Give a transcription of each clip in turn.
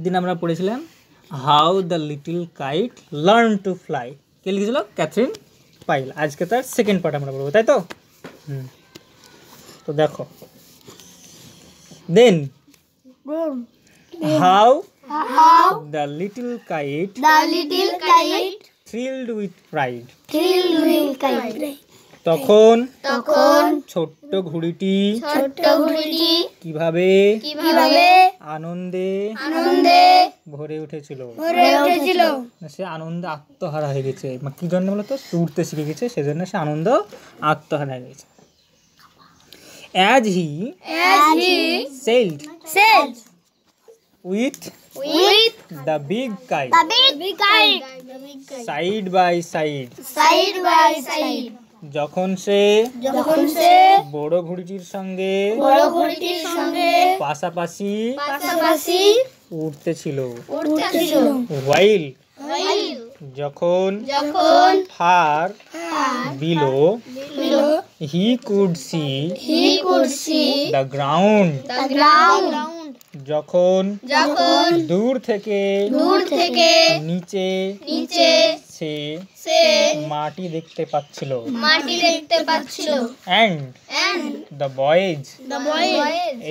দিন আমরা পড়েছিলাম how the little kite learn to fly, কে লিখেছিল? Catherine Pyle. আজকে তার সেকেন্ড পার্ট আমরা পড়বো, তাই তো? তো দেখো, then how the little kite thrilled with pride, তখন ছোট্ট ঘুড়িটি কিভাবে আনন্দে ভরে উঠেছিল। সে আনন্দে আত্মহারা হয়ে গেছে। কি জন্য বলতো? উড়তে শিখে গেছে, সেজন্য সে আনন্দ আত্মহারা হয়ে গেছে। As he sailed with the big kite, side by side, যখন সে বড় ঘুড়িটির সঙ্গে পাশাপাশি উড়তেছিল। while, যখন far below he could see the ground, যখন দূর থেকে নিচে সে মাটি দেখতে পাচ্ছিল। and the boys,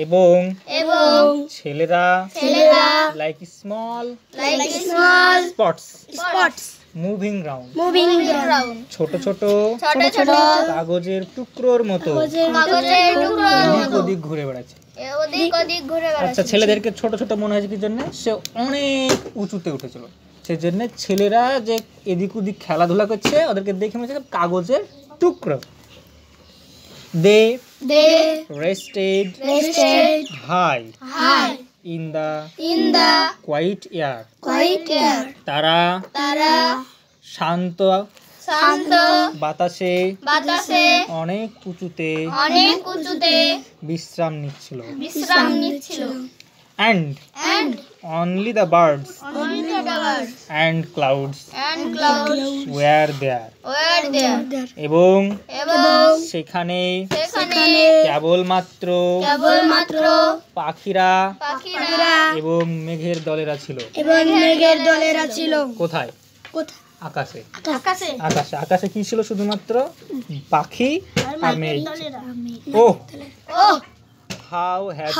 এবং ছেলেরা like small spots moving round, ছোট ছোট কাগজের টুকরোর মতো এদিক ওদিক ঘুরে বেড়াচ্ছে। আচ্ছা, ছেলেদেরকে ছোট ছোট মনে হয়েছে কি জন্য? সে অনেক উঁচুতে উঠেছিল, সেজন্য ছেলেরা যে এদিক ওদিক খেলাধুলা করছে ওদেরকে দেখে মনে হচ্ছে কাগজের টুকরো। They rested high in the quiet air, তারা শান্ত বাতাসে অনেক উঁচুতে বিশ্রাম নিচ্ছিল। and only the birds and clouds were there, এবং সেখানে কেবলমাত্র পাখিরা এবং মেঘের দলেরা ছিল। কোথায়? আকাশে। আকাশে কি ছিল? শুধুমাত্র পাখি আর মেঘ। ওহ, how happy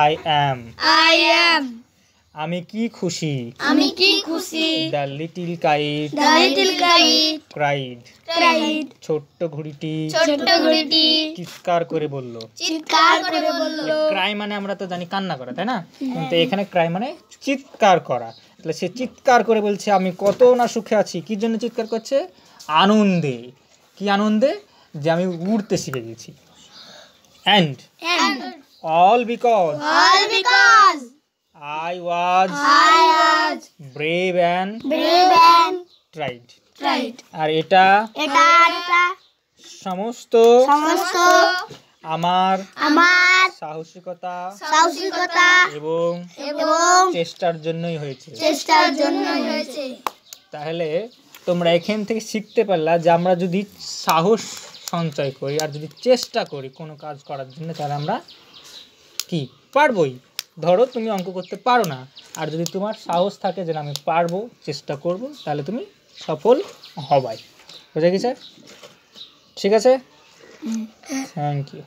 I am, আমি কি খুশি। the little kite cried, ছোট্ট ঘুড়িটি চিৎকার করে বলল। ক্রাই মানে আমরা তো জানি কান্না করা, তাই না? কিন্তু এখানে ক্রাই মানে চিৎকার করা। তাহলে সে চিৎকার করে বলছে আমি কত না সুখে আছি। কি জন্য চিৎকার করছে? আনন্দে। কি আনন্দে? যে আমি উড়তে শিখে গেছি। and all because I was brave and tried, আর এটা সমস্ত আমার সাহসিকতা এবং চেষ্টার জন্যই হয়েছে। তাহলে তোমরা এখান থেকে শিখতে পারলা যে আমরা যদি সাহস সঞ্চয় করি আর যদি চেষ্টা করি কোনো কাজ করার জন্য, তাহলে আমরা কি পারবোই। ধরো তুমি অঙ্ক করতে পারো না, আর যদি তোমার সাহস থাকে যে আমি পারবো, চেষ্টা করব, তাহলে তুমি সফল হবাই। বুঝা গেছে? ঠিক আছে, থ্যাংক ইউ।